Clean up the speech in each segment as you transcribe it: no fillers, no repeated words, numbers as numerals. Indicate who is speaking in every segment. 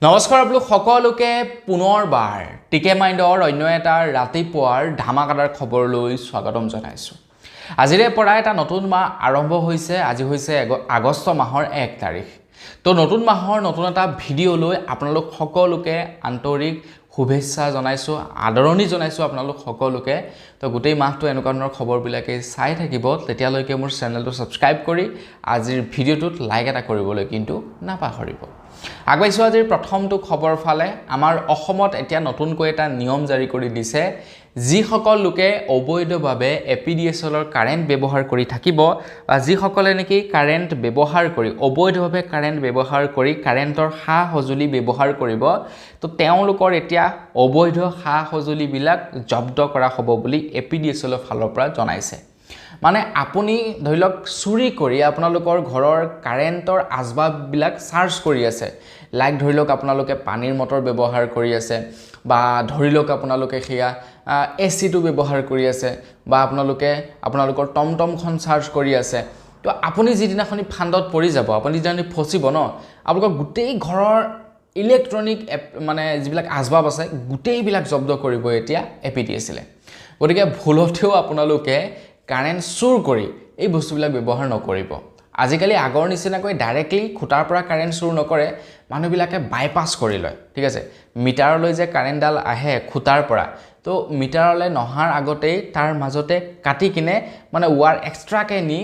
Speaker 1: নমস্কাৰ আপোনালোক সকলোকে পুনৰবাৰ টিকে মাইণ্ডৰ অন্য এটা ৰাতিপুৱাৰ ধামাকাদাৰ খবৰলৈ স্বাগতম জনাইছোঁ। আজিৰে পৰা এটা নতুন মাহ আৰম্ভ হৈছে। আজি হৈছে আগষ্ট মাহৰ 1 তাৰিখ। তো নতুন মাহৰ নতুন এটা ভিডিঅ'লৈ আপোনালোক সকলোকে আন্তৰিক শুভেচ্ছা জনাইছোঁ, আদৰণি জনাইছোঁ আপোনালোক সকলোকে। তো গোটেই মাহটো এনেকুৱা ধৰণৰ খবৰবিলাকে চাই থাকিব, তেতিয়ালৈকে মোৰ চেনেলটো ছাবস্ক্ৰাইব কৰি আজিৰ ভিডিঅ'টোত লাইক এটা কৰিবলৈ কিন্তু নাপাহৰিব। আগবাইছোঁ আজিৰ প্ৰথমটো খবৰ ফালে। আমাৰ অসমত এতিয়া নতুনকৈ এটা নিয়ম জাৰি কৰি দিছে। যিসকল লোকে অবৈধভাৱে এপিডিএছএলৰ কাৰেণ্ট ব্যৱহাৰ কৰি থাকিব বা যিসকলে নেকি কাৰেণ্ট ব্যৱহাৰ কৰি অবৈধভাৱে কাৰেণ্ট ব্যৱহাৰ কৰি কাৰেণ্টৰ সা সঁজুলি ব্যৱহাৰ কৰিব, তো তেওঁলোকৰ এতিয়া অবৈধ সা সঁজুলিবিলাক জব্দ কৰা হ'ব বুলি এপিডিএছএলৰ ফালৰ পৰা জনাইছে। মানে আপুনি ধৰি লওক চুৰি কৰি আপোনালোকৰ ঘৰৰ কাৰেণ্টৰ আচবাববিলাক চাৰ্জ কৰি আছে, লাইক ধৰি লওক আপোনালোকে পানীৰ মটৰ ব্যৱহাৰ কৰি আছে, বা ধৰি লওক আপোনালোকে সেয়া এচিটো ব্যৱহাৰ কৰি আছে, বা আপোনালোকৰ টমটমখন চাৰ্জ কৰি আছে। তো আপুনি যিদিনাখনি ফাণ্ডত পৰি যাব, আপুনি যিদিনাখনি ফচিব ন, আপোনালোকৰ গোটেই ঘৰৰ ইলেক্ট্ৰনিক মানে যিবিলাক আচবাব আছে গোটেইবিলাক জব্দ কৰিব এতিয়া এপিডিএছএলে। গতিকে ভুলতেও আপোনালোকে কাৰেণ্ট চুৰ কৰি এই বস্তুবিলাক ব্যৱহাৰ নকৰিব। আজিকালি আগৰ নিচিনাকৈ ডাইৰেক্টলি খুটাৰ পৰা কাৰেণ্ট চুৰ নকৰে, মানুহবিলাকে বাইপাছ কৰি লয়। ঠিক আছে, মিটাৰলৈ যে কাৰেণ্টডাল আহে খুটাৰ পৰা, তো মিটাৰলৈ নহাৰ আগতেই তাৰ মাজতে কাটি কিনে মানে ৱাৰ এক্সট্ৰাকৈ নি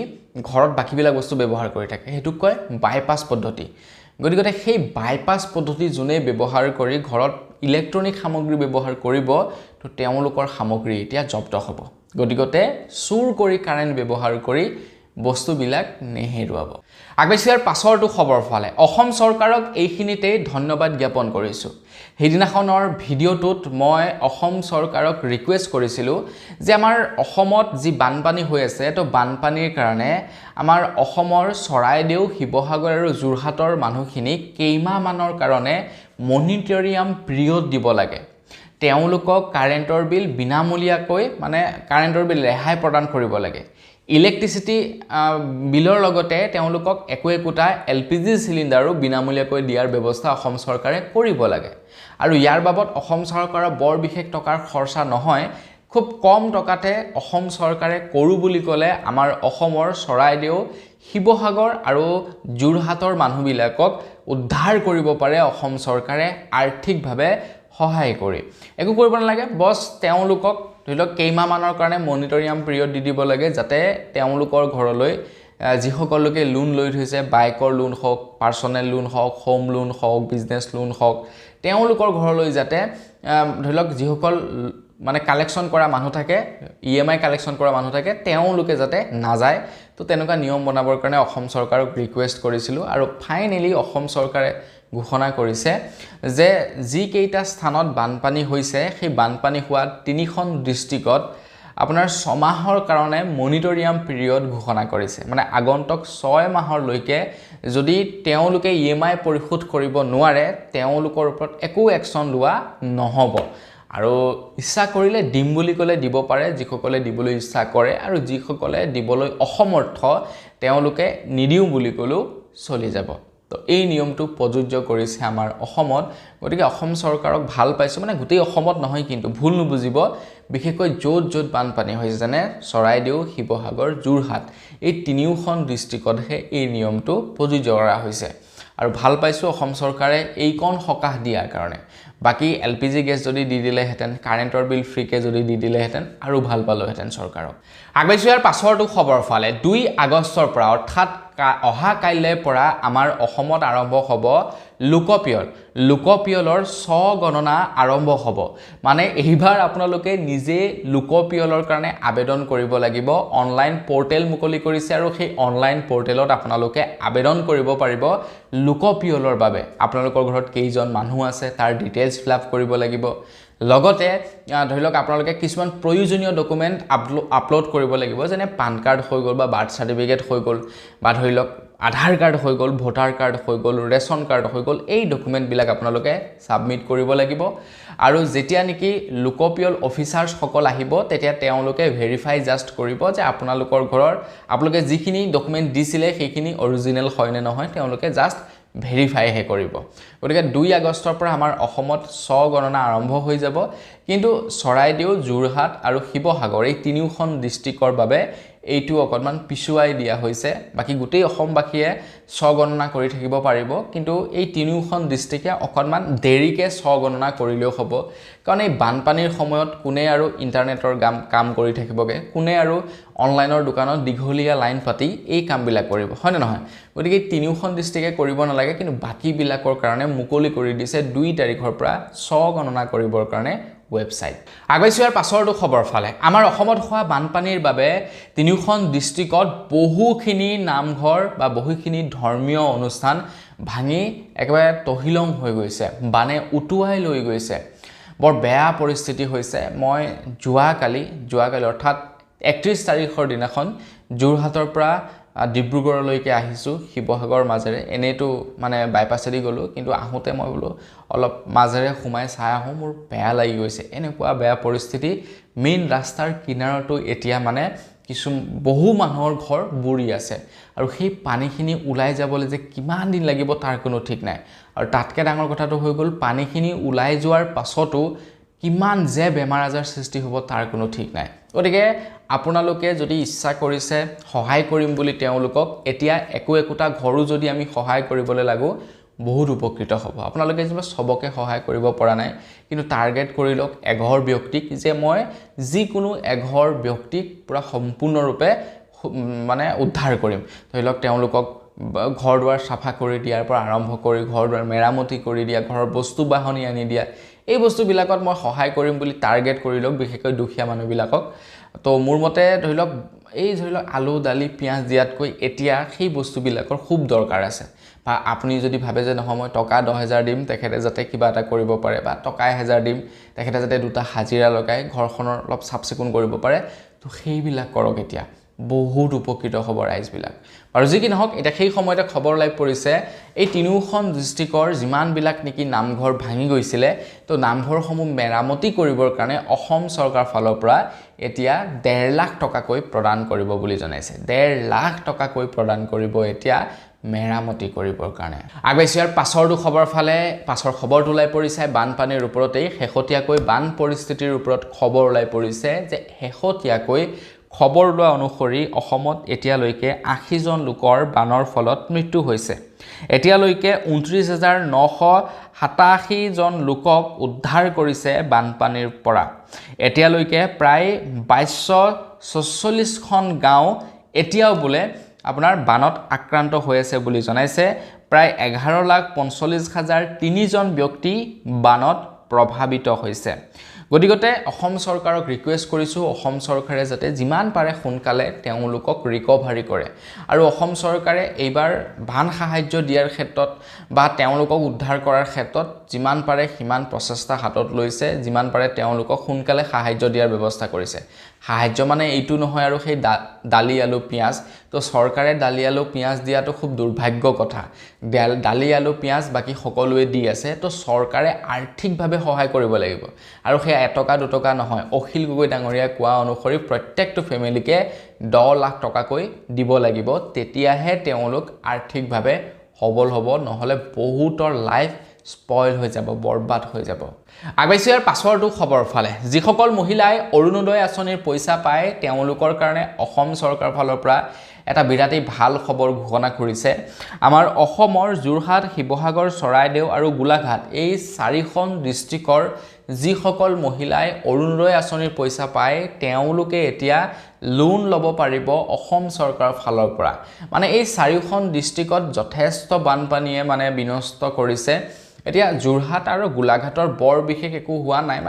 Speaker 1: ঘৰত বাকীবিলাক বস্তু ব্যৱহাৰ কৰি থাকে। সেইটোক কয় বাইপাছ পদ্ধতি। গতিকে সেই বাইপাছ পদ্ধতি যোনে ব্যৱহাৰ কৰি ঘৰত ইলেক্ট্ৰনিক সামগ্ৰী ব্যৱহাৰ কৰিব, তো তেওঁলোকৰ সামগ্ৰী এতিয়া জব্দ হ'ব। গতিকে চুৰ কৰি কাৰেণ্ট ব্যৱহাৰ কৰি বস্তুবিলাক নেহেৰুৱাব। আগবাইছোঁ ইয়াৰ পাছৰটো খবৰ ফালে। অসম চৰকাৰক এইখিনিতেই ধন্যবাদ জ্ঞাপন কৰিছোঁ। সেইদিনাখনৰ ভিডিঅ'টোত মই অসম চৰকাৰক ৰিকুৱেষ্ট কৰিছিলোঁ যে আমাৰ অসমত যি বানপানী হৈ আছে, তো বানপানীৰ কাৰণে আমাৰ অসমৰ চৰাইদেউ, শিৱসাগৰ আৰু যোৰহাটৰ মানুহখিনিক কেইমাহমানৰ কাৰণে মনিটৰিয়াম পিৰিয়ড দিব লাগে। তেওঁলোকক কাৰেণ্টৰ বিল বিনামূলীয়াকৈ মানে কাৰেণ্টৰ বিল ৰেহাই প্ৰদান কৰিব লাগে। ইলেক্ট্ৰিচিটি বিলৰ লগতে তেওঁলোকক একোটা LPG চিলিণ্ডাৰো বিনামূলীয়াকৈ দিয়াৰ ব্যৱস্থা অসম চৰকাৰে কৰিব লাগে। আৰু ইয়াৰ বাবদ অসম চৰকাৰৰ বৰ বিশেষ টকাৰ খৰচা নহয়, খুব কম টকাতে অসম চৰকাৰে কৰোঁ বুলি ক'লে আমাৰ অসমৰ চৰাইদেউ, শিৱসাগৰ আৰু যোৰহাটৰ মানুহবিলাকক উদ্ধাৰ কৰিব পাৰে অসম চৰকাৰে আৰ্থিকভাৱে সহায় কৰি। একো কৰিব নালাগে, বছ তেওঁলোকক ধৰি লওক কেইমাহমানৰ কাৰণে মনিটৰিয়াম পিৰিয়ড দি দিব লাগে, যাতে তেওঁলোকৰ ঘৰলৈ যিসকল লোকে লোন লৈ থৈছে, বাইকৰ লোন হওক, পাৰ্চনেল লোন হওক, হোম লোন হওক, বিজনেছ লোন হওক, তেওঁলোকৰ ঘৰলৈ যাতে ধৰি লওক যিসকল মানে কালেকশ্যন কৰা মানুহ থাকে, EMI কালেকশ্যন কৰা মানুহ থাকে, তেওঁলোকে যাতে নাযায়। তো তেনেকুৱা নিয়ম বনাবৰ কাৰণে অসম চৰকাৰক ৰিকুৱেষ্ট কৰিছিলোঁ। আৰু ফাইনেলি অসম চৰকাৰে ঘোষণা কৰিছে যে যিকেইটা স্থানত বানপানী হৈছে, সেই বানপানী হোৱা 3খন ডিষ্ট্ৰিক্টত আপোনাৰ 6 মাহৰ কাৰণে মনিটৰিয়াম পিৰিয়ড ঘোষণা কৰিছে। মানে আগন্তুক 6 মাহলৈকে যদি তেওঁলোকে EMI পৰিশোধ কৰিব নোৱাৰে, তেওঁলোকৰ ওপৰত একো একশ্যন লোৱা নহ'ব। আৰু ইচ্ছা কৰিলে দিম বুলি ক'লে দিব পাৰে, যিসকলে দিবলৈ ইচ্ছা কৰে, আৰু যিসকলে দিবলৈ অসমৰ্থ তেওঁলোকে নিদিওঁ বুলি ক'লেও চলি যাব। তো এই নিয়মটো প্ৰযোজ্য কৰিছে আমাৰ অসমত। গতিকে অসম চৰকাৰক ভাল পাইছোঁ, মানে গোটেই অসমত নহয় কিন্তু, ভুল নুবুজিব, বিশেষকৈ য'ত য'ত বানপানী হৈছে, যেনে চৰাইদেউ, শিৱসাগৰ, যোৰহাট, এই 3খন ডিষ্ট্ৰিক্টতহে এই নিয়মটো প্ৰযোজ্য কৰা হৈছে। আৰু ভাল পাইছোঁ অসম চৰকাৰে এইকণ সকাহ দিয়াৰ কাৰণে। বাকী LPG গেছ যদি দি দিলেহেঁতেন, কাৰেণ্টৰ বিল ফ্ৰীকৈ যদি দি দিলেহেঁতেন, আৰু ভাল পালোহেঁতেন চৰকাৰক। আগবাইছোঁ ইয়াৰ পাছৰটো খবৰ ফালে। 2 আগষ্টৰ পৰা অৰ্থাৎ অহা কাইলৈৰ পৰা আমাৰ অসমত আৰম্ভ হ'ব লোকপিয়ল। লোকপিয়লৰ স্বগণনা আৰম্ভ হ'ব। মানে এইবাৰ আপোনালোকে নিজে লোকপিয়লৰ কাৰণে আবেদন কৰিব লাগিব। অনলাইন পৰ্টেল মুকলি কৰিছে, আৰু সেই অনলাইন পৰ্টেলত আপোনালোকে আবেদন কৰিব পাৰিব লোকপিয়লৰ বাবে। আপোনালোকৰ ঘৰত কেইজন মানুহ আছে তাৰ ডিটেইলছ ফিল আপ কৰিব লাগিব। লগতে ধৰি লওক আপোনালোকে কিছুমান প্ৰয়োজনীয় ডকুমেণ্ট আপলোড কৰিব লাগিব, যেনে পান কাৰ্ড হৈ গ'ল, বা বাৰ্থ চাৰ্টিফিকেট হৈ গ'ল, বা ধৰি লওক আধাৰ কাৰ্ড হৈ গ'ল, ভোটাৰ কাৰ্ড হৈ গ'ল, ৰেচন কাৰ্ড হৈ গ'ল। এই ডকুমেণ্টবিলাক আপোনালোকে ছাবমিট কৰিব লাগিব। আৰু যেতিয়া নেকি লোকপিয়ল অফিচাৰ্ছসকল আহিব, তেতিয়া তেওঁলোকে ভেৰিফাই জাষ্ট কৰিব যে আপোনালোকৰ ঘৰৰ আপোনালোকে যিখিনি ডকুমেণ্ট দিছিলে সেইখিনি অৰিজিনেল হয় নে নহয়, তেওঁলোকে জাষ্ট ভেৰিফাইহে কৰিব গতিকে 2 আগষ্টৰ পৰা আমাৰ অসমত স্বগণনা আৰম্ভ হৈ যাব কিন্তু চৰাইদেউ যোৰহাট আৰু শিৱসাগৰ এই তিনিওখন ডিষ্ট্ৰিক্টৰ বাবে এইটো অকণমান পিছুৱাই দিয়া হৈছে বাকি গোটেই অসমবাসীয়ে স্বগণনা কৰি থাকিব পাৰিব কিন্তু এই তিনিওখন ডিষ্ট্ৰিক্টে অকণমান দেৰিকে স্বগণনা কৰিলেও হ'ব কাৰণ এই বানপানীৰ সময়ত কোনে আৰু ইন্টাৰনেটৰ কাম কৰি থাকিবগে কোনে আৰু অনলাইনৰ দোকানত দীঘলীয়া লাইন পাতি এই কামবিলাক কৰিব হয় না নহয় গতিকে তিনিওখন ডিষ্ট্ৰিক্টে কৰিব নালাগে কিন্তু বাকি বিলাকৰ কাৰণে মুকলি কৰি দিছে 2 তাৰিখৰ পৰা স্বগণনা কৰিবৰ কাৰণে ৱেবসাইট আগৈছো ইয়াৰ পাছৰটো খবৰ ফালে আমাৰ অসমত হোৱা বানপানীৰ বাবে তিনিওখন ডিষ্ট্ৰিক্টত বহুখিনি নামঘৰ বা বহুখিনি ধৰ্মীয় অনুষ্ঠান ভাঙি একেবাৰে তহিলং হৈ গৈছে বানে উটুৱাই লৈ গৈছে বৰ বেয়া পৰিস্থিতি হৈছে মই যোৱাকালি অৰ্থাৎ 31 তাৰিখৰ দিনাখন যোৰহাটৰ পৰা ডিব্ৰুগড়লৈকে আহিছো শিৱসাগৰ মাজেৰে এনেটো মানে বাইপাছেদি গলো কিন্তু আহোতে মই বলো অলপ মাজেৰে সোমাই চাই আহো মোৰ বেয়া লাগি গৈছে এনেকুৱা বেয়া পৰিস্থিতি মেইন ৰাস্তাৰ কিনাৰটো এতিয়া মানে কিছু বহু মানুহৰ ঘৰ বুৰি আছে আৰু সেই পানীখিনি উলাই যাবলৈ যে কিমান দিন লাগিব তাৰ কোনো ঠিক নাই আৰু তাতকে ডাঙৰ কথাটো হৈ গল পানীখিনি উলাই যোৱাৰ পাছতো কিমান যে বেমাৰ আজাৰ সৃষ্টি হ'ব তাৰ কোনো ঠিক নাই গতিকে আপোনালোকে যদি ইচ্ছা কৰিছে সহায় কৰিম বুলি তেওঁলোকক এতিয়া একোটা ঘৰো যদি আমি সহায় কৰিবলৈ লাগো বহুত উপকৃত হ'ব আপোনালোকে যেন সবকে সহায় কৰিব পৰা নাই কিন্তু টাৰ্গেট কৰি লওক এঘৰ ব্যক্তিক যে মই যি কোনো এঘৰ ব্যক্তিক পুৰা সম্পূৰ্ণৰূপে মানে উদ্ধাৰ কৰিম ধৰি লওক তেওঁলোকক ঘৰ দুৱাৰ সাফা কৰি দিয়াৰ পৰা আৰম্ভ কৰি ঘৰ দুৱাৰ মেৰামতি কৰি দিয়া ঘৰৰ বস্তু বাহনি আনি দিয়া এই বস্তু বিলাকত মই সহায় কৰিম বুলি টাৰ্গেট কৰি লওক বিশেষকৈ দুখীয়া মানুহ বিলাকক তো মোৰ মতে ধৰি লওক আলু দালি পিয়াজ দিয়াতকৈ এতিয়া সেই বস্তু বিলাকৰ খুব দৰকাৰ আছে বা আপুনি যদি ভাবে যে নহয় মই টকা 10,000 দিম তেখেতে যাতে কিবা এটা কৰিব পাৰে বা টকা 1,000 দিম তেখেতে যাতে দুটা হাজিৰা লগাই ঘৰখনৰ অলপ সাফচিকুন কৰিব পাৰে তো সেইবিলাক কৰক এতিয়া বহুত উপকৃত হ'ব ৰাইজবিলাক আৰু যি কি নহওক এটা সেই সময়তে খবৰ লাইভ পৰিছে এই তিনিওখন ডিষ্ট্ৰিক্টৰ যিমান বিলাক নেকি নামঘৰ ভাঙি গৈছিলে তো নামঘৰসমূহ মেৰামতি কৰিবৰ কাৰণে অসম চৰকাৰ ফালৰ পৰা এতিয়া 1.5 লাখ টকাকৈ প্ৰদান কৰিব বুলি জনাইছে 1.5 লাখ টকাকৈ প্ৰদান কৰিব এতিয়া মেৰামতি কৰিবৰ কাৰণে আগৈছো ইয়াৰ পাছৰটো খবৰ ফালে পাছৰ খবৰটো ওলাই পৰিছে বানপানীৰ ওপৰতেই শেহতীয়াকৈ বান পৰিস্থিতিৰ ওপৰত খবৰ ওলাই পৰিছে যে শেহতীয়াকৈ খবৰ লোৱা অনুসৰি অসমত এতিয়ালৈকে 80 জন লোকৰ বানৰ ফলত মৃত্যু হৈছে এতিয়ালৈকে 29,987 জন লোকক উদ্ধাৰ কৰিছে বানপানীৰ পৰা এতিয়ালৈকে প্ৰায় 2246 খন গাঁও এতিয়াও বোলে আপোনাৰ বানত আক্ৰান্ত হৈ আছে বুলি জনাইছে প্ৰায় 11,45,003 জন ব্যক্তি বানত প্ৰভাৱিত হৈছে গতিকে অসম চৰকাৰক ৰিকুৱেষ্ট কৰিছো অসম চৰকাৰে যাতে যিমান পাৰে সোনকালে তেওঁলোকক ৰিকভাৰি কৰে আৰু অসম চৰকাৰে এইবাৰ বান সাহায্য দিয়াৰ ক্ষেত্ৰত বা তেওঁলোকক উদ্ধাৰ কৰাৰ ক্ষেত্ৰত যিমান পাৰে সিমান প্ৰচেষ্টা হাতত লৈছে যিমান পাৰে তেওঁলোকক সোনকালে সাহায্য দিয়াৰ ব্যৱস্থা কৰিছে সাহায্য মানে এইটো নহয় আৰু সেই দালি আলু পিয়াজ তো চৰকাৰে দালি আলু পিয়াজ দিয়াটো খুব দুৰ্ভাগ্য কথা দালি আলু পিয়াজ বাকি সকলোৱে দি আছে তো চৰকাৰে আৰ্থিকভাৱে সহায় কৰিব লাগিব আৰু সেই 1 টকা 2 টকা নহয় অখিল গগৈ ডাঙৰীয়া কোৱা অনুসৰি প্ৰত্যেকটো ফেমিলিকে 10 লাখ টকাকৈ দিব লাগিব তেতিয়াহে তেওঁলোক আৰ্থিকভাৱে সবল হ'ব নহলে বহুতৰ লাইফ স্পইল হৈ যাব বৰবাদ হৈ যাব আগৈছো ইয়াৰ পাছৰটো খবৰ ফালে যিসকল মহিলাই অৰুণোদয় আঁচনিৰ পইচা পায় তেওঁলোকৰ কাৰণে অসম চৰকাৰ ফালৰ পৰা এটা বিৰাটেই ভাল খবৰ ঘোষণা কৰিছে আমাৰ অসমৰ যোৰহাট শিৱসাগৰ চৰাইদেউ আৰু গোলাঘাট এই 4খন ডিষ্ট্ৰিক্টৰ যিসকল মহিলাই অৰুণোদয় আঁচনিৰ পইচা পায় তেওঁলোকে এতিয়া লোন ল'ব পাৰিব অসম চৰকাৰৰ ফালৰ পৰা মানে এই 4খন ডিষ্ট্ৰিক্টত যথেষ্ট বানপানীয়ে মানে বিনষ্ট কৰিছে এতিয়া যোৰহাট আৰু গোলাঘাটৰ বৰ বিশেষ একো হোৱা নাই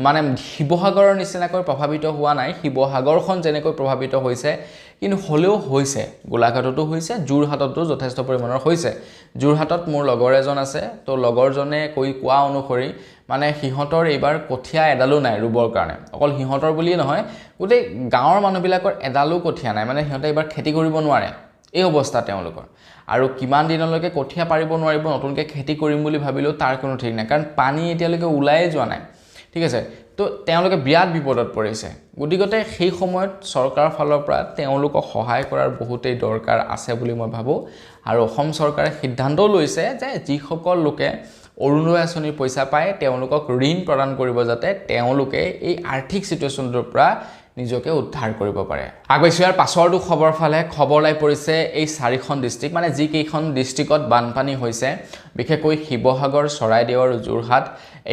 Speaker 1: মানে শিৱসাগৰৰ নিচিনাকৈ প্ৰভাৱিত হোৱা নাই শিৱসাগৰখন যেনেকৈ প্ৰভাৱিত হৈছে কিন্তু হলেও হৈছে গোলাঘাটতো হৈছে যোৰহাটতো যথেষ্ট পৰিমাণৰ হৈছে যোৰহাটত মোৰ লগৰ এজন আছে তো লগৰজনে কোৱা অনুসৰি মানে হিহঁতৰ এইবাৰ কঠিয়া এডালো নাই ৰুবৰ কাৰণে অকল হিহঁতৰ বুলিয়ে নহয় গোটেই গাঁৱৰ মানুহবিলাকৰ এডালো কঠিয়া নাই মানে হিহঁতে এইবাৰ খেতি কৰিব নোৱাৰে এই অৱস্থা তেওঁলোকৰ আৰু কিমান দিনলৈকে কঠিয়া পাৰিব নোৱাৰিব নতুনকৈ খেতি কৰিম বুলি ভাবিলেও তাৰ কোনো ঠিক নাই কাৰণ পানী এতিয়ালৈকে ওলাই যোৱা নাই ঠিক আছে তো তেওঁলোকে বিৰাট বিপদত পৰিছে গতিকে সেই সময়ত চৰকাৰৰ ফালৰ পৰা তেওঁলোকক সহায় কৰাৰ বহুতেই দৰকাৰ আছে বুলি মই ভাবোঁ আৰু অসম চৰকাৰে সিদ্ধান্তও লৈছে যে যিসকল লোকে অৰুণোদয় আঁচনিৰ পইচা পায় তেওঁলোকক ঋণ প্ৰদান কৰিব যাতে তেওঁলোকে এই আৰ্থিক সিচুৱেশ্যনটোৰ পৰা নিজকে উদ্ধাৰ কৰিব পাৰে আগৈছো ইয়াৰ পাছৰটো খবৰ ফালে খবৰ লাই পৰিছে এই 4খন ডিস্ট্ৰিক্ট মানে যি কেইখন ডিস্ট্ৰিক্টত বানপানী হৈছে বিশেষকৈ শিৱসাগৰ চৰাইদেউ আৰু যোৰহাট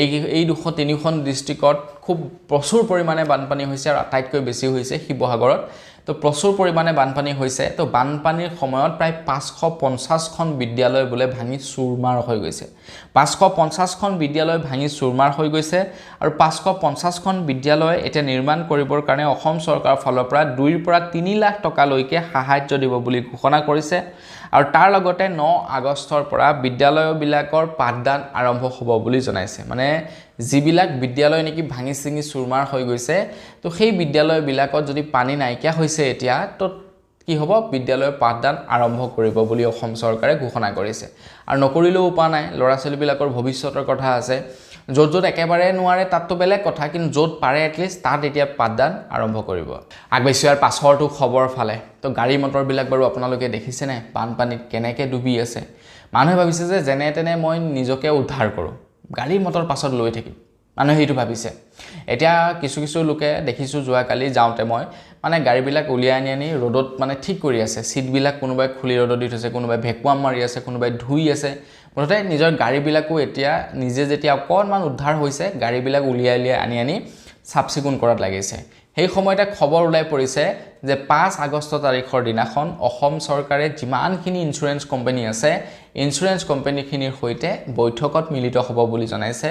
Speaker 1: এই 2-3খন ডিস্ট্ৰিক্টত খুব প্ৰচুৰ পৰিমাণে বানপানী হৈছে আৰু আটাইতকৈ বেছি হৈছে শিৱসাগৰত তো প্ৰচুৰ পৰিমাণে বানপানী হৈছে তো বানপানীৰ সময়ত প্ৰায় 550খন বিদ্যালয় বোলে ভাঙি চুৰমাৰ হৈ গৈছে 550খন বিদ্যালয় ভাঙি চুৰমাৰ হৈ গৈছে আৰু 550খন বিদ্যালয় এতিয়া নিৰ্মাণ কৰিবৰ কাৰণে অসম চৰকাৰৰ ফালৰ পৰা 2 পৰা 3 লাখ টকা লৈকে সাহায্য দিব বুলি ঘোষণা কৰিছে আৰু তাৰ লগতে 9 আগষ্টৰ পৰা বিদ্যালয়বিলাকৰ পাঠদান আৰম্ভ হ'ব বুলি জনাইছে মানে যিবিলাক বিদ্যালয় নেকি ভাঙি চিঙি চুৰমাৰ হৈ গৈছে তো সেই বিদ্যালয়বিলাকত যদি পানী নাইকিয়া হৈছে এতিয়া তো কি হ'ব বিদ্যালয়ৰ পাঠদান আৰম্ভ কৰিব বুলি অসম চৰকাৰে ঘোষণা কৰিছে আৰু নকৰিলেও উপায় নাই ল'ৰা ছোৱালীবিলাকৰ ভৱিষ্যতৰ কথা আছে য'ত একেবাৰে নোৱাৰে তাততো বেলেগ কথা কিন্তু য'ত পাৰে এটলিষ্ট তাত এতিয়া পাঠদান আৰম্ভ কৰিব আগবাইছো ইয়াৰ পাছৰটো খবৰ ফালে তো গাড়ী মটৰবিলাক বাৰু আপোনালোকে দেখিছেনে বানপানীত কেনেকৈ ডুবি আছে মানুহে ভাবিছে যে যেনে তেনে মই নিজকে উদ্ধাৰ কৰোঁ গাড়ী মটৰ পাছত লৈ থাকিম মানুহে সেইটো ভাবিছে এতিয়া কিছু লোকে দেখিছোঁ যোৱাকালি যাওঁতে মই মানে গাড়ীবিলাক উলিয়াই আনি ৰ'দত মানে ঠিক কৰি আছে সিটবিলাক কোনোবাই খুলি ৰ'দত দি থৈছে কোনোবাই ভেকুৱাম মাৰি আছে কোনোবাই ধুই আছে মুঠতে নিজৰ গাড়ীবিলাকো এতিয়া নিজে যেতিয়া অকণমান উদ্ধাৰ হৈছে গাড়ীবিলাক উলিয়াই আনি চাফচিকুণ কৰাত লাগিছে সেই সময়তে খবৰ ওলাই পৰিছে যে 5 আগষ্ট তাৰিখৰ দিনাখন অসম চৰকাৰে যিমানখিনি ইঞ্চুৰেঞ্চ কোম্পানী আছে ইঞ্চুৰেঞ্চ কোম্পানীখিনিৰ সৈতে বৈঠকত মিলিত হ'ব বুলি জনাইছে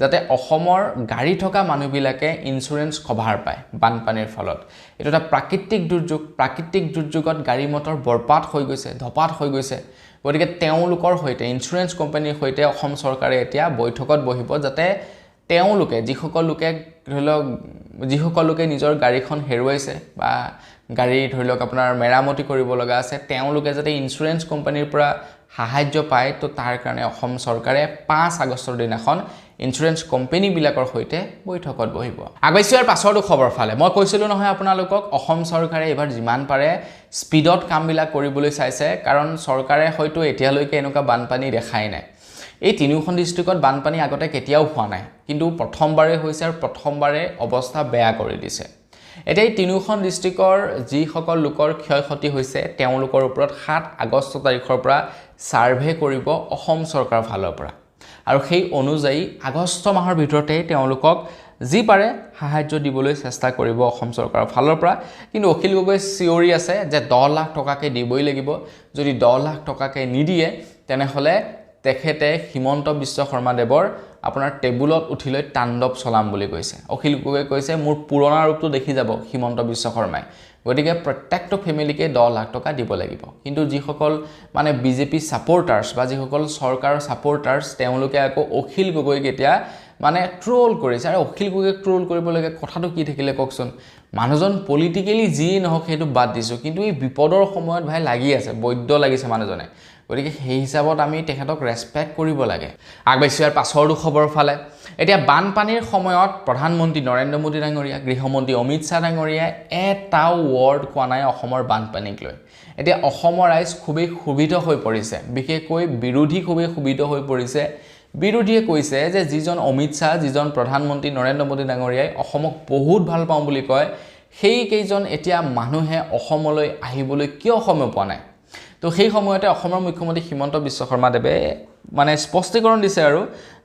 Speaker 1: যাতে অসমৰ গাড়ী থকা মানুহবিলাকে ইঞ্চুৰেঞ্চ কভাৰ পায় বানপানীৰ ফলত এটা এটা প্ৰাকৃতিক দুৰ্যোগত গাড়ী মটৰ বৰপাত হৈ গৈছে ধপাত হৈ গৈছে গতিকে তেওঁলোকৰ সৈতে ইঞ্চুৰেঞ্চ কোম্পানীৰ সৈতে অসম চৰকাৰে এতিয়া বৈঠকত বহিব যাতে তেওঁলোকে যিসকল লোকে নিজৰ গাড়ীখন হেৰুৱাইছে বা গাড়ী ধৰি লওক আপোনাৰ মেৰামতি কৰিব লগা আছে তেওঁলোকে যাতে ইঞ্চুৰেঞ্চ কোম্পানীৰ পৰা সাহায্য পায় তো তাৰ কাৰণে অসম চৰকাৰে 5 আগষ্টৰ দিনাখন ইঞ্চুৰেঞ্চ কোম্পানীবিলাকৰ সৈতে বৈঠকত বহিব আগবাইছো ইয়াৰ পাছৰটো খবৰ ফালে মই কৈছিলোঁ নহয় আপোনালোকক অসম চৰকাৰে এবাৰ যিমান পাৰে স্পীডত কামবিলাক কৰিবলৈ চাইছে কাৰণ চৰকাৰে হয়তো এতিয়ালৈকে এনেকুৱা বানপানী দেখাই নাই এই 3খন ডিস্ট্ৰিক্টত বানপানী আগতে কেতিয়াও হোৱা নাই কিন্তু প্ৰথমবাৰে হৈছে আৰু প্ৰথমবাৰে অৱস্থা বেয়া কৰি দিছে এতিয়া এই 3খন ডিস্ট্ৰিক্টৰ যিসকল লোকৰ ক্ষয়ক্ষতি হৈছে তেওঁলোকৰ ওপৰত 7 আগষ্ট তাৰিখৰ পৰা সাৰ্ভে কৰিব অসম চৰকাৰৰ ফালৰ পৰা আৰু সেই অনুযায়ী আগষ্ট মাহৰ ভিতৰতে তেওঁলোকক যি পাৰে সাহায্য দিবলৈ চেষ্টা কৰিব অসম চৰকাৰৰ ফালৰ পৰা কিন্তু অখিল গগৈ চিঞৰি আছে যে 10 লাখ টকাকে দিবই লাগিব যদি 10 লাখ টকাকে নিদিয়ে তেনেহলে তেখেতে হিমন্ত বিশ্ব শৰ্মা দেৱৰ আপোনাৰ টেবুলত উঠিলৈ তাণ্ডৱ চলাম বুলি কৈছে অখিল গগৈ কৈছে মোৰ পুৰণা ৰূপটো দেখি যাব হিমন্ত বিশ্ব শৰ্মাই গতিকে প্ৰত্যেকটো ফেমিলিকে 10 লাখ টকা দিব লাগিব কিন্তু যিসকল মানে বিজেপি সাপোৰ্টাৰ্ছ বা যিসকল চৰকাৰৰ সাপোৰ্টাৰ্ছ তেওঁলোকে আকৌ অখিল গগৈক এতিয়া মানে ট্ৰোল কৰিছে আৰু অখিল গগৈক ট্ৰোল কৰিবলগীয়া কথাটো কি থাকিলে কওকচোন মানুহজন পলিটিক্যালি যি নহওক সেইটো বাদ দিছোঁ কিন্তু এই বিপদৰ সময়ত ভাই লাগি আছে বৈদ্য লাগিছে মানুহজনে গতিকে সেই হিচাপত আমি তেখেতক ৰেসপেক্ট কৰিব লাগে আগবাইছো ইয়াৰ পাছৰটো খবৰ ফালে এতিয়া বানপানীৰ সময়ত প্ৰধানমন্ত্ৰী নৰেন্দ্ৰ মোদী ডাঙৰীয়া গৃহমন্ত্ৰী অমিত শাহ ডাঙৰীয়া এটা ৱৰ্ড কোৱা নাই অসমৰ বানপানীক লৈ এতিয়া অসমৰ ৰাইজ খুবেই ক্ষুভিত হৈ পৰিছে বিশেষকৈ বিৰোধী খুবেই ক্ষুভিত হৈ পৰিছে বিৰোধীয়ে কৈছে যে যিজন অমিত শাহ যিজন প্ৰধানমন্ত্ৰী নৰেন্দ্ৰ মোদী ডাঙৰীয়াই অসমক বহুত ভাল পাওঁ বুলি কয় সেই কেইজন এতিয়া মানুহে অসমলৈ আহিবলৈ কিয় সময় পোৱা নাই তো সেই সময়তে অসমৰ মুখ্যমন্ত্ৰী হিমন্ত বিশ্ব শৰ্মা দেৱে মানে স্পষ্টীকৰণ দিছে আৰু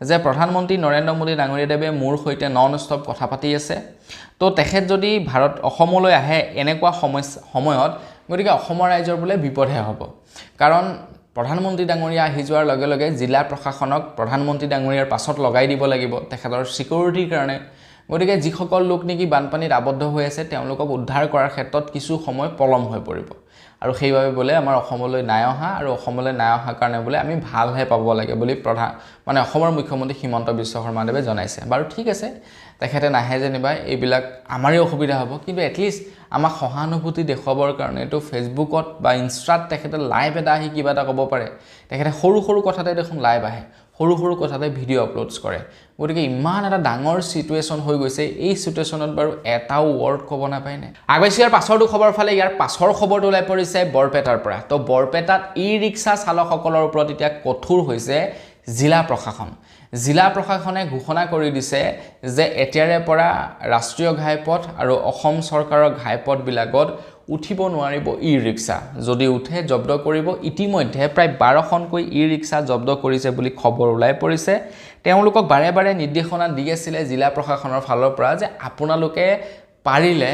Speaker 1: যে প্ৰধানমন্ত্ৰী নৰেন্দ্ৰ মোদী ডাঙৰীয়া দেৱে মোৰ সৈতে নন ষ্টপ কথা পাতি আছে তো তেখেত যদি অসমলৈ আহে এনেকুৱা সময়ত গতিকে অসমৰ ৰাইজৰ বোলে বিপদহে হ'ব কাৰণ প্ৰধানমন্ত্ৰী ডাঙৰীয়া আহি যোৱাৰ লগে লগে জিলা প্ৰশাসনক প্ৰধানমন্ত্ৰী ডাঙৰীয়াৰ পাছত লগাই দিব লাগিব তেখেতৰ সিকিউৰিটিৰ কাৰণে গতিকে যিসকল লোক নেকি বানপানীত আবদ্ধ হৈ আছে তেওঁলোকক উদ্ধাৰ কৰাৰ ক্ষেত্ৰত কিছু সময় পলম হৈ পৰিব আৰু সেইভাবে বোলে আমাৰ অসমলৈ নাই অহা আৰু অসমলৈ নাই অহা কাৰণে বোলে আমি ভালহে পাব লাগে বুলি মানে অসমৰ মুখ্যমন্ত্ৰী হিমন্ত বিশ্ব শৰ্মা দেৱে জনাইছে বাৰু ঠিক আছে তেখেতে নাহে যেনিবা এইবিলাক আমাৰে অসুবিধা হ'ব কিন্তু এটলিষ্ট আমাক সহানুভূতি দেখুৱাবৰ কাৰণে তো ফেচবুকত বা ইনষ্টাত তেখেতে লাইভ এটা আহি কিবা এটা ক'ব পাৰে তেখেতে সৰু কথাতে দেখোন লাইভ আহে সৰু সৰু কথাতে ভিডিঅ' আপলোডছ কৰে গতিকে ইমান এটা ডাঙৰ সিচুৱেশ্যন হৈ গৈছে এই সিচুৱেশ্যনত বাৰু এটাও ৱৰ্ড ক'ব নাপায় নে আগবাইছো ইয়াৰ পাছৰটো খবৰ ফালে ইয়াৰ পাছৰ খবৰটো ওলাই পৰিছে বৰপেটাৰ পৰা তো বৰপেটাত ই-ৰিক্সা চালকসকলৰ ওপৰত এতিয়া কঠোৰ হৈছে জিলা প্ৰশাসনে ঘোষণা কৰি দিছে যে এতিয়াৰে পৰা ৰাষ্ট্ৰীয় ঘাইপথ আৰু অসম চৰকাৰৰ ঘাইপথবিলাকত উঠিব নোৱাৰিব ই-ৰিক্সা যদি উঠে জব্দ কৰিব ইতিমধ্যে প্ৰায় 12খনকৈ ই-ৰিক্সা জব্দ কৰিছে বুলি খবৰ ওলাই পৰিছে তেওঁলোকক বাৰে বাৰে নিৰ্দেশনা দি আছিল জিলা প্ৰশাসনৰ ফালৰ পৰা যে আপোনালোকে পাৰিলে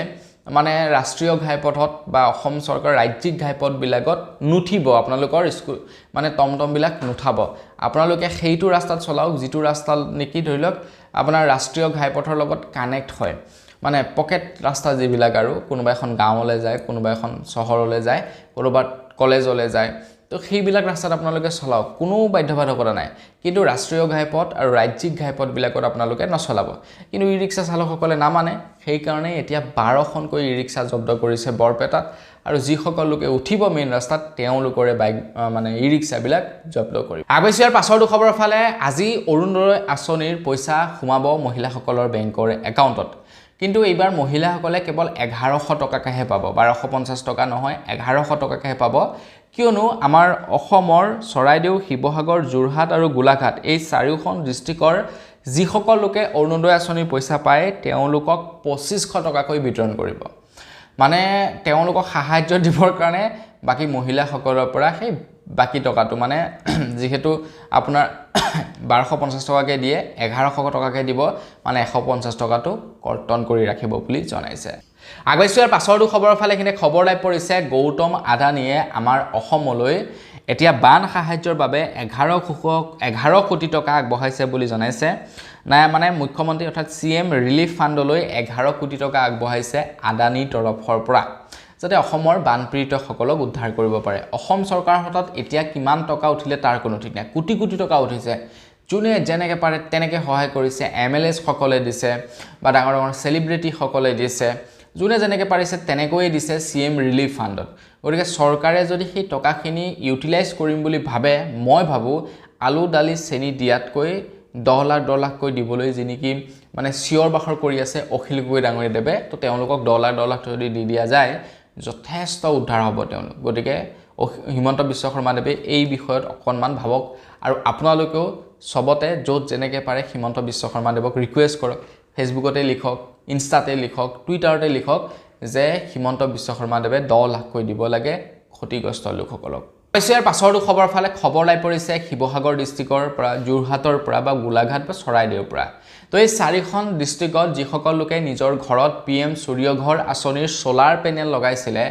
Speaker 1: মানে ৰাষ্ট্ৰীয় ঘাইপথত বা অসম চৰকাৰ ৰাজ্যিক ঘাইপথবিলাকত নুঠিব আপোনালোকৰ স্কুল মানে টমটমবিলাক নুঠাব আপোনালোকে সেইটো ৰাস্তাত চলাওক যিটো ৰাস্তা নেকি ধৰি লওক আপোনাৰ ৰাষ্ট্ৰীয় ঘাইপথৰ লগত কানেক্ট হয় মানে পকেট ৰাস্তা যিবিলাক আৰু কোনোবা এখন গাঁৱলৈ যায় কোনোবা এখন চহৰলৈ যায় ক'ৰবাত কলেজলৈ যায় তো সেইবিলাক ৰাস্তাত আপোনালোকে চলাওক কোনো বাধ্যবাধকতা নাই কিন্তু ৰাষ্ট্ৰীয় ঘাইপথ আৰু ৰাজ্যিক ঘাইপথবিলাকত আপোনালোকে নচলাব কিন্তু ই-ৰিক্সা চালকসকলে নামানে সেইকাৰণে এতিয়া 12খনকৈ ই-ৰিক্সা জব্দ কৰিছে বৰপেটাত আৰু যিসকল লোকে উঠিব মেইন ৰাস্তাত তেওঁলোকৰে বাইক মানে ই-ৰিক্সাবিলাক জব্দ কৰিব আগবাইছো ইয়াৰ পাছৰটো খবৰ ফালে আজি অৰুণোদয় আঁচনিৰ পইচা সোমাব মহিলাসকলৰ বেংকৰ একাউণ্টত কিন্তু এইবাৰ মহিলাসকলে কেৱল 1100 টকাকেহে পাব 1250 টকা নহয় 1100 টকাকেহে পাব কিয়নো আমাৰ অসমৰ চৰাইদেউ শিৱসাগৰ যোৰহাট আৰু গোলাঘাট এই চাৰিওখন ডিষ্ট্ৰিক্টৰ যিসকল লোকে অৰুণোদয় আঁচনিৰ পইচা পায় তেওঁলোকক 2500 টকাকৈ বিতৰণ কৰিব মানে তেওঁলোকক সাহায্য দিবৰ কাৰণে বাকি মহিলাসকলৰ পৰা সেই বাকি টকাটো মানে যেহেতু আপোনাৰ 1250 টকাকে দিয়ে 1100 টকাকে দিব মানে 150 টকাটো কৰ্তন কৰি ৰাখিব বুলি জনাইছে আগবাইছো ইয়াৰ পাছৰটো খবৰৰ ফালে কিনে খবৰ লাই পৰিছে গৌতম আদানীয়ে আমাৰ অসমলৈ এতিয়া বান সাহায্যৰ বাবে 11 কোটি টকা আগবঢ়াইছে বুলি জনাইছে নাই মানে মুখ্যমন্ত্ৰী অৰ্থাৎ সিএম ৰিলিফ ফাণ্ডলৈ 11 কোটি টকা আগবঢ়াইছে আদানীৰ তৰফৰ পৰা যাতে অসমৰ বানপীড়িতসকলক উদ্ধাৰ কৰিব পাৰে অসম চৰকাৰৰ হাতত এতিয়া কিমান টকা উঠিলে তাৰ কোনো ঠিক নাই কোটি কোটি টকা উঠিছে যোনে যেনেকে পাৰে তেনেকে সহায় কৰিছে এমএলএছ সকলে দিছে বা ডাঙৰ ডাঙৰ সেলিব্ৰিটি সকলে দিছে যোনে যেনেকে পাৰিছে তেনেকৈ দিছে সিএম ৰিলিফ ফাণ্ডত গতিকে চৰকাৰে যদি সেই টকাখিনি ইউটিলাইজ কৰিম বুলি ভাবে মই ভাবো আলু দালি চেনি দিয়াতকৈ 10 লাখ কৈ দিবলৈ যিনেকি মানে চিয়ৰ বাখৰ কৰি আছে অখিল গগৈ ডাঙৰীয়া দেবে তো তেওঁলোকক 10 লাখ যদি দি দিয়া যায় যথেষ্ট উদ্ধাৰ হ'ব তেওঁলোক গতিকে হিমন্ত বিশ্ব শৰ্মা দেৱে এই বিষয়ত অকনমান ভাবক আৰু আপোনালোকেও সবতে য'ত যেনেকে পাৰে হিমন্ত বিশ্ব শৰ্মা দেৱক ৰিকুৱেষ্ট কৰক ফেসবুকতে লিখক ইনষ্টাতে লিখক টুইটাৰতে লিখক যে হিমন্ত বিশ্ব শৰ্মা দেৱে 10 লাখ কৈ দিব লাগে ক্ষতিগ্ৰস্ত লোকসকলক ইয়াৰ পাছৰটো খবৰ ফালে খবৰ লাই পৰিছে শিৱসাগৰ ডিষ্ট্ৰিক্টৰ পৰা যোৰহাটৰ পৰা বা গোলাঘাট বা চৰাইদেউৰ পৰা তো এই চাৰিখন ডিষ্ট্ৰিক্টত যিসকল লোকে নিজৰ ঘৰত পিএম সূৰ্য ঘৰ আঁচনিৰ সোলাৰ পেনেল লগাইছিলে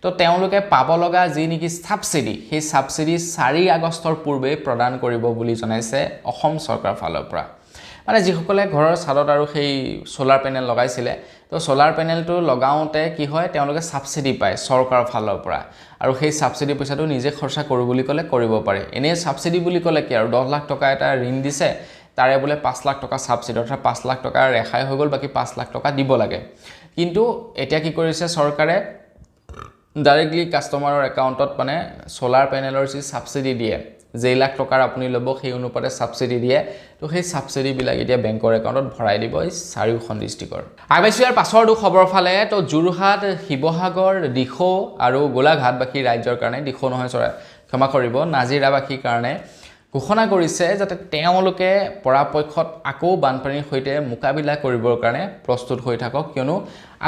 Speaker 1: তো তেওঁলোকে পাব লগা যি নেকি সাবসিডি সেই সাবসিডি 4 আগষ্টৰ পূৰ্বে প্ৰদান কৰিব বুলি জনাইছে অসম চৰকাৰৰ ফালৰ পৰা মানে যিসকলে ঘৰৰ ছাদত আৰু সেই সোলাৰ পেনেল লগাইছিলে তো সোলাৰ পেনেলটো লগাওতে কি হয় তেওঁলোকে সাবসিডি পায় চৰকাৰৰ ফালৰ পৰা আৰু সেই সাবসিডি পইচাটো নিজে খৰচা কৰো বুলি কলে কৰিব পাৰে এনে সাবসিডি বুলি কলে কি আৰু 10 লাখ টকা এটা ঋণ দিছে তাৰে বলে 5 লাখ টকা সাবসিডি অৰ্থাৎ 5 লাখ টকা ৰেহাই হৈ গল বাকি 5 লাখ টকা দিব লাগে কিন্তু এতিয়া কি কৰিছে চৰকাৰে ডাইৰেক্টলি কাস্টমাৰৰ একাউণ্টত মানে সোলাৰ পেনেলৰ যি সাবসিডি দিয়ে যে লাখ টকাৰ আপুনি ল'ব সেই অনুপাতে সাবসিডি দিয়ে তো সেই সাবসিডি বিলাক এতিয়া বেংকৰ একাউণ্টত ভৰাই দিব এই চাৰিওখন ডিষ্ট্ৰিক্টৰ আগবাইছো ইয়াৰ পাছৰটো খবৰ ফালে তো যোৰহাট শিৱসাগৰ দিখৌ আৰু গোলাঘাট বাকি ৰাজ্যৰ কাৰণে দিখৌ নহয় ক্ষমা কৰিব নাজিৰাবাসীৰ কাৰণে ঘোষণা কৰিছে যাতে তেওঁলোকে পৰাপক্ষত আকৌ বানপানীৰ সৈতে মোকাবিলা কৰিবৰ কাৰণে প্ৰস্তুত হৈ থাকক কিয়নো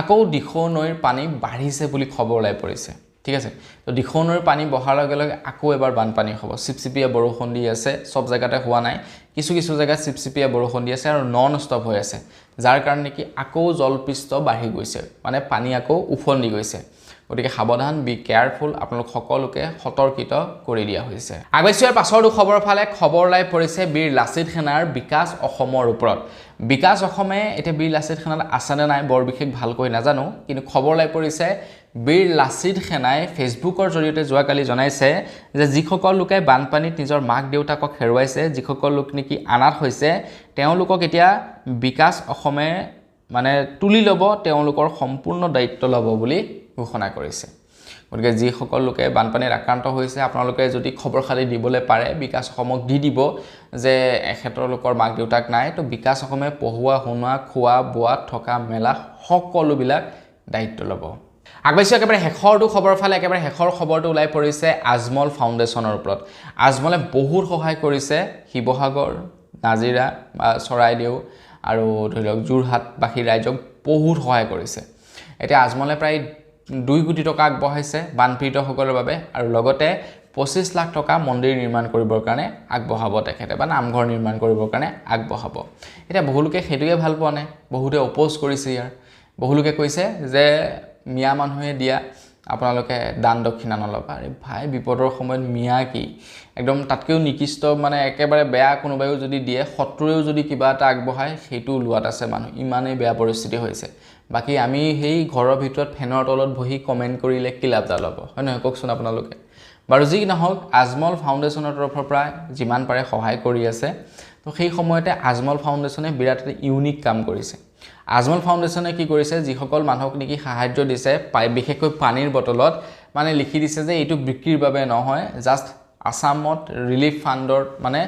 Speaker 1: আকৌ দিখৌ নৈৰ পানী বাঢ়িছে বুলি খবৰ ওলাই পৰিছে ঠিক আছে তো দিখৌ নৈৰ পানী বহাৰ লগে লগে আকৌ এবাৰ বানপানী হ'ব চিপচিপিয়া বৰষুণ দি আছে সব জায়গাতে হোৱা নাই কিছু কিছু জায়গা চিপচিপিয়া বৰষুণ দি আছে আৰু নন ষ্টপ হৈ আছে যাৰ কাৰণে কি আকৌ জলপৃষ্ঠ বাঢ়ি গৈছে মানে পানী আকৌ উফন্দি গৈছে গতিকে সাৱধান বি কেয়াৰফুল আপোনালোক সকলোকে সতৰ্কিত কৰি দিয়া হৈছে আগবাইছো ইয়াৰ পাছৰটো খবৰ ফালে খবৰ লাই পৰিছে বীৰ লাচিত সেনাৰ বিকাশ অসমৰ ওপৰত বিকাশ অসমে এতিয়া বীৰ লাচিত সেনাত আছেনে নাই বৰ বিশেষ ভালকৈ নাজানো কিন্তু খবৰ লাই পৰিছে বীৰ লাচিত সেনাই ফেসবুকৰ জৰিয়তে যোৱাকালি জনাইছে যে যিসকল লোকে বানপানীত নিজৰ মাক দেউতাকক হেৰুৱাইছে যিসকল লোক নেকি আনাথ হৈছে তেওঁলোকক এতিয়া বিকাশ অসমে মানে তুলি ল'ব তেওঁলোকৰ সম্পূৰ্ণ দায়িত্ব ল'ব বুলি ঘোষণা কৰিছে গতিকে যিসকল লোকে বানপানীত আক্ৰান্ত হৈছে আপোনালোকে যদি খবৰ খাতি দিবলৈ পাৰে বিকাশ অসমক দি দিব যে এখেতৰ লোকৰ মাক দেউতাক নাই তো বিকাশ অসমে পঢ়ুৱা শুনোৱা খোৱা বোৱা থকা মেলা সকলোবিলাক দায়িত্ব ল'ব আগবাইছোঁ একেবাৰে শেষৰটো খবৰ ফালে একেবাৰে শেষৰ খবৰটো ওলাই পৰিছে আজমল ফাউণ্ডেশ্যনৰ ওপৰত আজমলে বহুত সহায় কৰিছে শিৱসাগৰ নাজিৰা বা চৰাইদেউ আৰু ধৰি লওক যোৰহাটবাসী ৰাইজক বহুত সহায় কৰিছে এতিয়া আজমলে প্ৰায় 2 কোটি টকা আগবঢ়াইছে বানপীড়িতসকলৰ বাবে আৰু লগতে 25 লাখ টকা মন্দিৰ নিৰ্মাণ কৰিবৰ কাৰণে আগবঢ়াব তেখেতে বা নামঘৰ নিৰ্মাণ কৰিবৰ কাৰণে আগবঢ়াব এতিয়া বহুলোকে সেইটোৱে ভাল পোৱা নাই বহুতে অপ'জ কৰিছে ইয়াৰ বহুলোকে কৈছে যে মিয়া মানুহে দিয়া আপোনালোকে দান দক্ষিণা নলবা আৰে ভাই বিপদৰ সময়ত মিয়া কি একদম তাতকেও নিকৃষ্ট মানে একেবাৰে বেয়া কোনোবাইও যদি দিয়ে শত্ৰুৱেও যদি কিবা এটা আগবঢ়ায় সেইটো লোৱাত আছে মানুহ ইমানেই বেয়া পৰিস্থিতি হৈছে বাকি আমি সেই ঘৰৰ ভিতৰত ফেনৰ তলত বহি কমেন্ট কৰিলে কি লাভ দালব হয় নহয় কওকচোন আপোনালোকে বাৰু যি নহওক আজমল ফাউণ্ডেশ্যনৰ তৰফৰ পৰা যিমান পাৰে সহায় কৰি আছে তো সেই সময়তে আজমল ফাউণ্ডেশ্যনে বিৰাট ইউনিক কাম কৰিছে আজমল ফাউণ্ডেশ্যনে কি কৰিছে যিসকল মানুহক নেকি সাহায্য দিছে বিশেষকৈ পানীৰ বটলত মানে লিখি দিছে যে এইটো বিক্ৰীৰ বাবে নহয় জাস্ট আসামত ৰিলিফ ফাণ্ডৰ মানে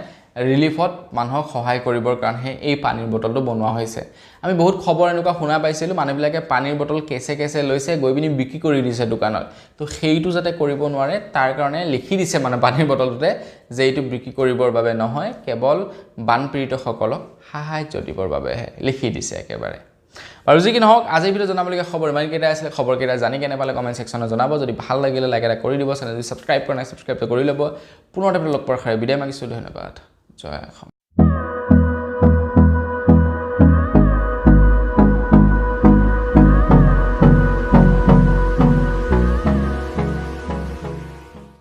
Speaker 1: ৰিলিফত মানুহক সহায় কৰিবৰ কাৰণে এই পানীৰ বটলটো বনোৱা হৈছে আমি বহুত খবৰ এনেকুৱা শুনা পাইছিলো মানুহবিলাকে পানীৰ বটল কেছে কেছে লৈছে গৈ পিনি বিক্ৰী কৰি দিছে দোকানত তো সেইটো যাতে কৰিব নোৱাৰে তাৰ কাৰণে লিখি দিছে মানে পানীৰ বটলটোতে যে এইটো বিক্ৰী কৰিবৰ বাবে নহয় কেৱল বানপীড়িতসকলক সাহায্য দিবৰ বাবেহে লিখি দিছে একেবাৰে আৰু যি কি নহওক আজি ভিডিও জনাবলগীয়া খবৰ ইমান কেইটা আছিল খবৰকেইটা জানি কেনে পালে কমেন্ট সেকশনত জনাব যদি ভাল লাগিলে লাইক এটা কৰি দিব চেনেলটো সাবস্ক্ৰাইব কৰা নাই সাবস্ক্ৰাইব কৰি ল'ব পুনৰ এটা লগ পোৱাৰ খাৰে বিদায় মাগিছো ধন্যবাদ জয় অসম